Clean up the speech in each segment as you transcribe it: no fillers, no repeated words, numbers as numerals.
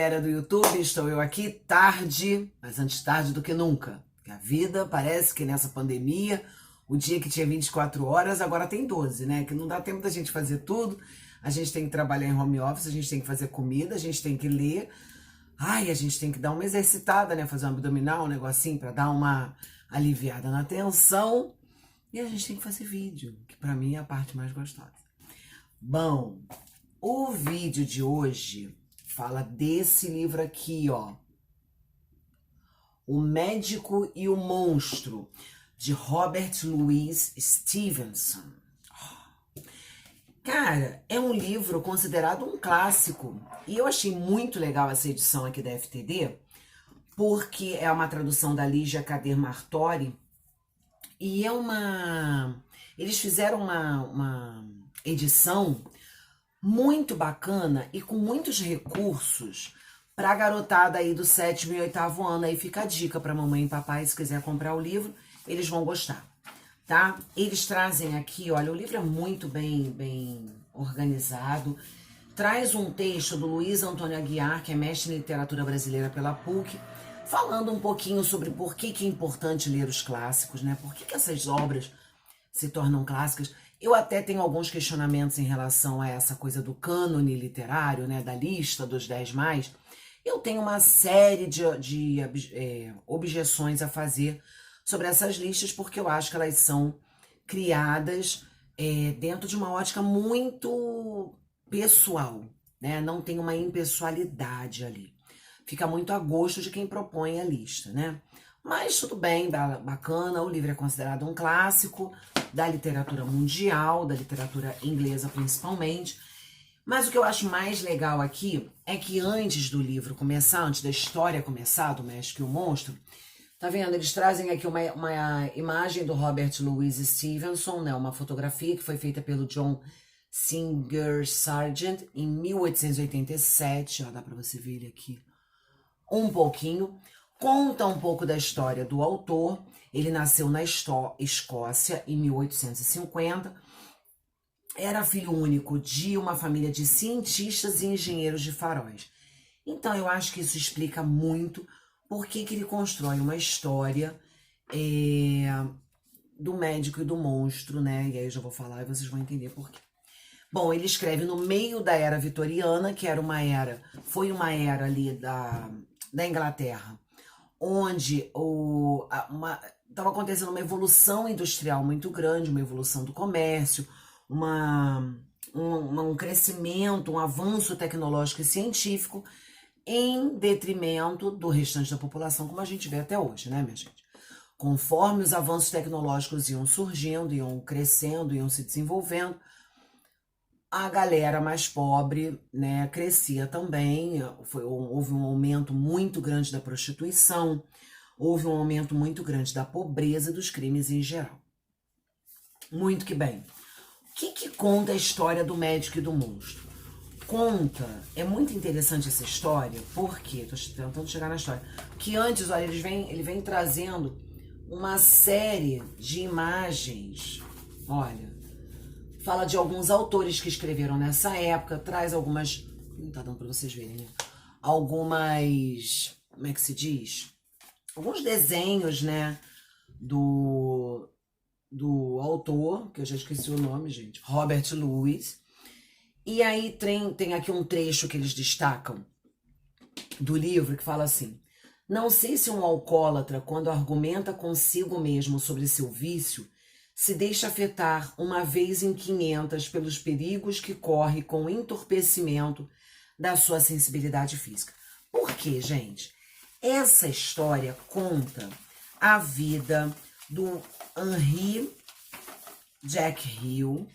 galera do YouTube, estou eu aqui tarde, mas antes tarde do que nunca. Porque a vida parece que nessa pandemia, o dia que tinha 24 horas, agora tem 12, né? Que não dá tempo da gente fazer tudo. A gente tem que trabalhar em home office, a gente tem que fazer comida, a gente tem que ler. Ai, a gente tem que dar uma exercitada, né? Fazer um abdominal, um negocinho pra dar uma aliviada na tensão. E a gente tem que fazer vídeo, que pra mim é a parte mais gostosa. Bom, o vídeo de hoje fala desse livro aqui, ó. O Médico e o Monstro, de Robert Louis Stevenson. Cara, é um livro considerado um clássico. E eu achei muito legal essa edição aqui da FTD, porque é uma tradução da Lígia Kader Martori. E é uma... Eles fizeram uma edição muito bacana e com muitos recursos para a garotada aí do 7º e 8º ano. Aí fica a dica para mamãe e papai, se quiser comprar o livro, eles vão gostar, tá? Eles trazem aqui, olha, o livro é muito bem organizado. Traz um texto do Luiz Antônio Aguiar, que é mestre em literatura brasileira pela PUC, falando um pouquinho sobre por que é importante ler os clássicos, né? Por que essas obras se tornam clássicas. Eu até tenho alguns questionamentos em relação a essa coisa do cânone literário, né? Da lista dos 10 mais. Eu tenho uma série de objeções a fazer sobre essas listas, porque eu acho que elas são criadas dentro de uma ótica muito pessoal, né? Não tem uma impessoalidade ali. Fica muito a gosto de quem propõe a lista, né? Mas tudo bem, bacana, o livro é considerado um clássico da literatura mundial, da literatura inglesa principalmente. Mas o que eu acho mais legal aqui é que antes do livro começar, antes da história começar, do Médico e o Monstro, tá vendo? Eles trazem aqui uma imagem do Robert Louis Stevenson, né? Uma fotografia que foi feita pelo John Singer Sargent em 1887, ó, dá pra você ver ele aqui um pouquinho. Conta um pouco da história do autor. Ele nasceu na Escócia em 1850. Era filho único de uma família de cientistas e engenheiros de faróis. Então eu acho que isso explica muito por que ele constrói uma história do médico e do monstro, né? E aí eu já vou falar e vocês vão entender por quê. Bom, ele escreve no meio da era vitoriana, que era foi uma era ali da Inglaterra, onde estava acontecendo uma evolução industrial muito grande, uma evolução do comércio, um crescimento, um avanço tecnológico e científico em detrimento do restante da população, como a gente vê até hoje, né, minha gente? Conforme os avanços tecnológicos iam surgindo, iam crescendo, iam se desenvolvendo, a galera mais pobre, né, crescia também. Houve um aumento muito grande da prostituição, houve um aumento muito grande da pobreza e dos crimes em geral. Muito que bem. O que conta a história do médico e do monstro? É muito interessante essa história, porque, tô tentando chegar na história, que antes, olha, ele vem trazendo uma série de imagens, olha, fala de alguns autores que escreveram nessa época, traz algumas... Não tá dando pra vocês verem, né? Algumas... Como é que se diz? Alguns desenhos, né? Do autor, que eu já esqueci o nome, gente. Robert Louis. E aí tem aqui um trecho que eles destacam do livro, que fala assim: não sei se um alcoólatra, quando argumenta consigo mesmo sobre seu vício, se deixa afetar uma vez em 500 pelos perigos que corre com o entorpecimento da sua sensibilidade física. Por quê, gente? Essa história conta a vida do Henry Jekyll.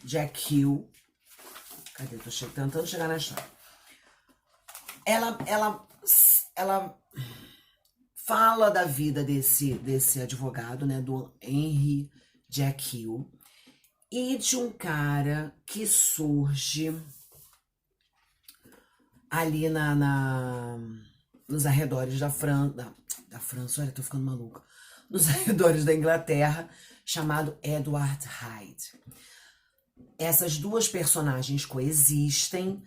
Cadê? Tô tentando chegar na história. Ela fala da vida desse advogado, né, do Henry Jekyll, e de um cara que surge ali nos arredores da França, olha, tô ficando maluca, nos arredores da Inglaterra, chamado Edward Hyde. Essas duas personagens coexistem,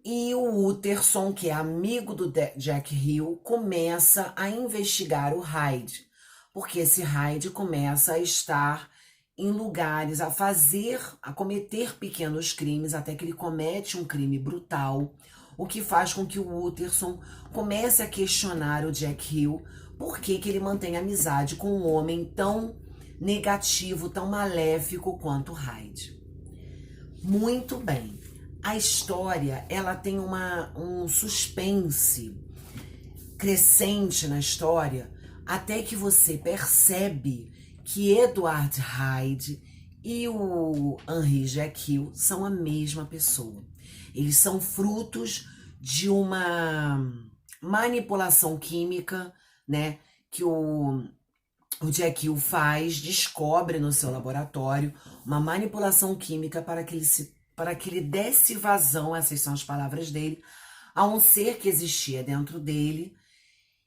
E o Utterson, que é amigo do Jack Hill, começa a investigar o Hyde, porque esse Hyde começa a estar em lugares, a cometer pequenos crimes, até que ele comete um crime brutal, o que faz com que o Utterson comece a questionar o Jack Hill por que ele mantém amizade com um homem tão negativo, tão maléfico quanto o Hyde. Muito bem. A história, ela tem um suspense crescente na história, até que você percebe que Edward Hyde e o Henry Jekyll são a mesma pessoa. Eles são frutos de uma manipulação química, né, que o Jekyll descobre no seu laboratório, uma manipulação química para que ele desse vazão, essas são as palavras dele, a um ser que existia dentro dele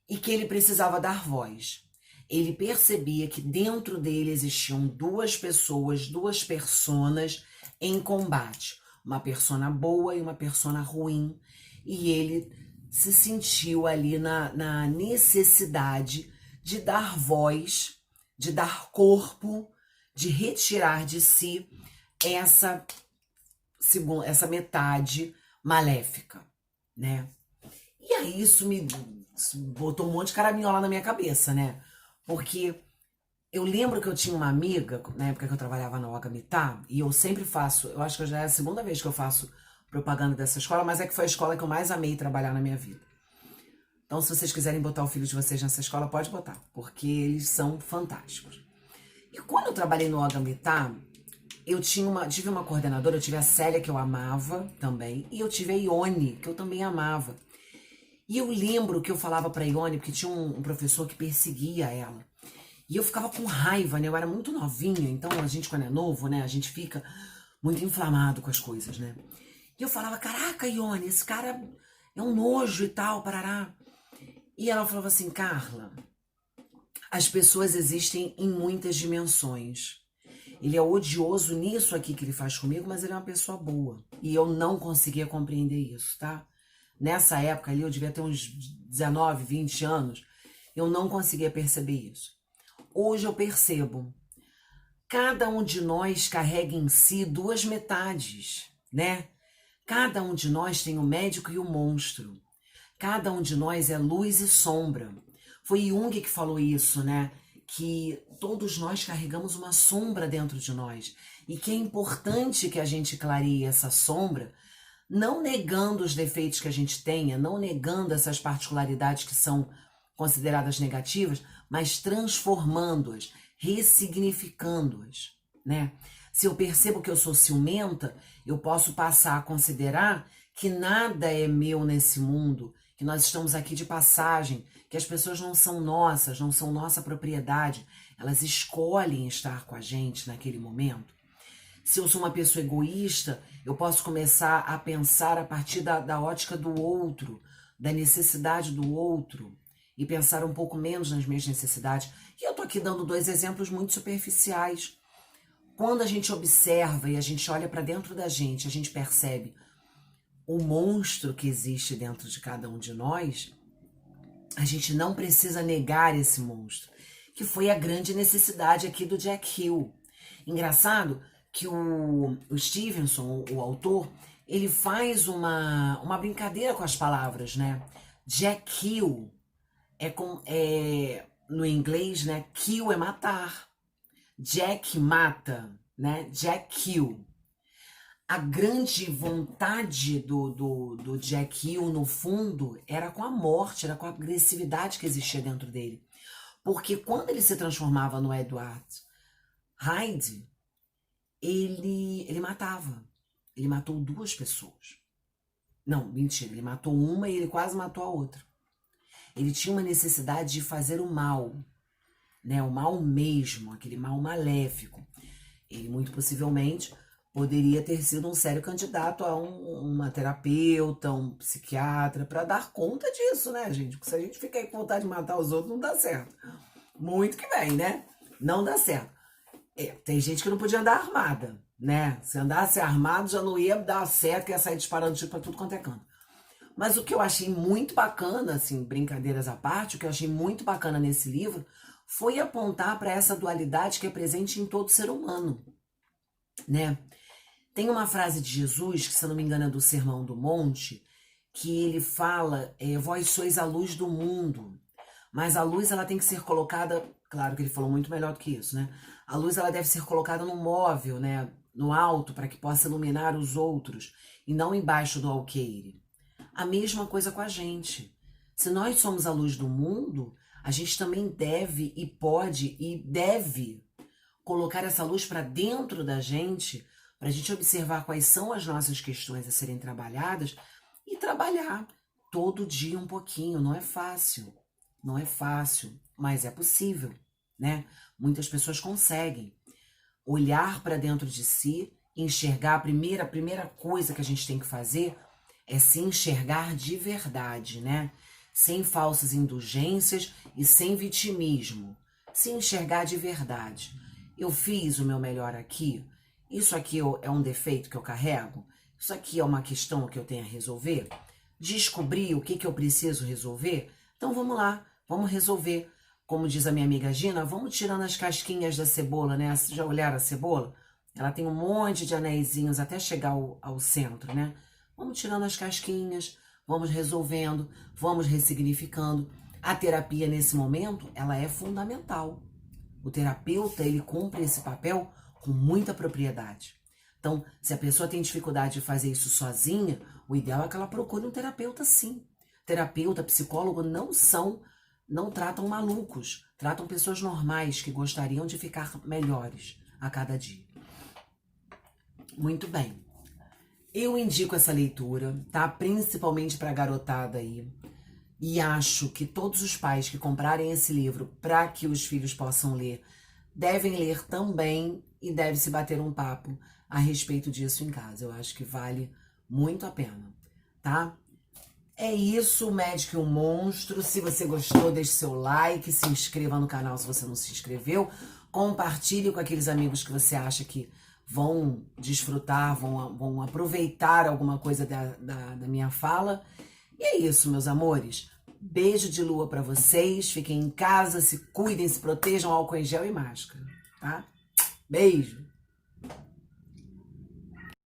e que ele precisava dar voz. Ele percebia que dentro dele existiam duas pessoas, duas personas em combate, uma persona boa e uma persona ruim, e ele se sentiu ali na necessidade de dar voz, de dar corpo, de retirar de si essa metade maléfica, né? E aí isso me botou um monte de caraminhola na minha cabeça, né? Porque eu lembro que eu tinha uma amiga, na época que eu trabalhava na Ogamitá, e eu sempre faço, eu acho que já é a segunda vez que eu faço propaganda dessa escola, mas é que foi a escola que eu mais amei trabalhar na minha vida. Então, se vocês quiserem botar o filho de vocês nessa escola, pode botar, porque eles são fantásticos. E quando eu trabalhei no Ogamitá, eu tive uma coordenadora, eu tive a Célia, que eu amava também, e eu tive a Ione, que eu também amava. E eu lembro que eu falava pra Ione, porque tinha um professor que perseguia ela. E eu ficava com raiva, né? Eu era muito novinha, então a gente, quando é novo, né? A gente fica muito inflamado com as coisas, né? E eu falava, caraca, Ione, esse cara é um nojo e tal, parará. E ela falava assim, Carla, as pessoas existem em muitas dimensões. Ele é odioso nisso aqui que ele faz comigo, mas ele é uma pessoa boa. E eu não conseguia compreender isso, tá? Nessa época ali, eu devia ter uns 19, 20 anos, eu não conseguia perceber isso. Hoje eu percebo. Cada um de nós carrega em si duas metades, né? Cada um de nós tem o médico e o monstro. Cada um de nós é luz e sombra. Foi Jung que falou isso, né? Que todos nós carregamos uma sombra dentro de nós e que é importante que a gente clareie essa sombra, não negando os defeitos que a gente tenha, não negando essas particularidades que são consideradas negativas, mas transformando-as, ressignificando-as, né? Se eu percebo que eu sou ciumenta, eu posso passar a considerar que nada é meu nesse mundo, que nós estamos aqui de passagem, que as pessoas não são nossas, não são nossa propriedade, elas escolhem estar com a gente naquele momento. Se eu sou uma pessoa egoísta, eu posso começar a pensar a partir da ótica do outro, da necessidade do outro, e pensar um pouco menos nas minhas necessidades. E eu tô aqui dando dois exemplos muito superficiais. Quando a gente observa e a gente olha para dentro da gente, a gente percebe o monstro que existe dentro de cada um de nós, a gente não precisa negar esse monstro, que foi a grande necessidade aqui do Jack Hill. Engraçado que o Stevenson, o autor, ele faz uma brincadeira com as palavras, né? Jack Hill no inglês, né? Kill é matar. Jack mata, né? Jack Hill. A grande vontade do Jack Hill, no fundo, era com a morte, era com a agressividade que existia dentro dele. Porque quando ele se transformava no Edward Hyde, ele matava. Ele matou duas pessoas. Não, mentira, ele matou uma e ele quase matou a outra. Ele tinha uma necessidade de fazer o mal, né? O mal mesmo, aquele mal maléfico. Ele muito possivelmente poderia ter sido um sério candidato a uma terapeuta, um psiquiatra, para dar conta disso, né, gente? Porque se a gente fica aí com vontade de matar os outros, não dá certo. Muito que bem, né? Não dá certo. Tem gente que não podia andar armada. né? Se andasse armado já não ia dar certo, que ia sair disparando tiro pra tudo quanto é canto. Mas o que eu achei muito bacana, assim, brincadeiras à parte, o que eu achei muito bacana nesse livro foi apontar para essa dualidade que é presente em todo ser humano, né? Tem uma frase de Jesus, que se eu não me engano é do Sermão do Monte, que ele fala, vós sois a luz do mundo. Mas a luz, ela tem que ser colocada, claro que ele falou muito melhor do que isso, né? A luz, ela deve ser colocada no móvel, né? No alto, para que possa iluminar os outros, e não embaixo do alqueire. A mesma coisa com a gente. Se nós somos a luz do mundo, a gente também deve e pode e deve colocar essa luz para dentro da gente, para a gente observar quais são as nossas questões a serem trabalhadas e trabalhar todo dia um pouquinho. Não é fácil, não é fácil, mas é possível, né? Muitas pessoas conseguem olhar para dentro de si, enxergar. A primeira coisa que a gente tem que fazer é se enxergar de verdade, né? Sem falsas indulgências e sem vitimismo. Se enxergar de verdade. Eu fiz o meu melhor aqui. Isso aqui é um defeito que eu carrego. Isso aqui é uma questão que eu tenho a resolver. Descobri o que eu preciso resolver. Então vamos lá, vamos resolver. Como diz a minha amiga Gina, vamos tirando as casquinhas da cebola, né? Vocês já olharam a cebola? Ela tem um monte de anéisinhos até chegar ao centro, né? Vamos tirando as casquinhas, vamos resolvendo, vamos ressignificando. A terapia, nesse momento, ela é fundamental. O terapeuta, ele cumpre esse papel com muita propriedade. Então, se a pessoa tem dificuldade de fazer isso sozinha, o ideal é que ela procure um terapeuta, sim. Terapeuta, psicólogo não tratam malucos, tratam pessoas normais que gostariam de ficar melhores a cada dia. Muito bem. Eu indico essa leitura, tá? Principalmente para a garotada aí. E acho que todos os pais que comprarem esse livro para que os filhos possam ler, devem ler também e deve se bater um papo a respeito disso em casa. Eu acho que vale muito a pena, tá? É isso, o Médico e o Monstro. Se você gostou, deixe seu like, se inscreva no canal se você não se inscreveu, compartilhe com aqueles amigos que você acha que vão desfrutar, vão aproveitar alguma coisa da minha fala. E é isso, meus amores. Beijo de lua pra vocês. Fiquem em casa, se cuidem, se protejam, álcool em gel e máscara, tá? Beijo!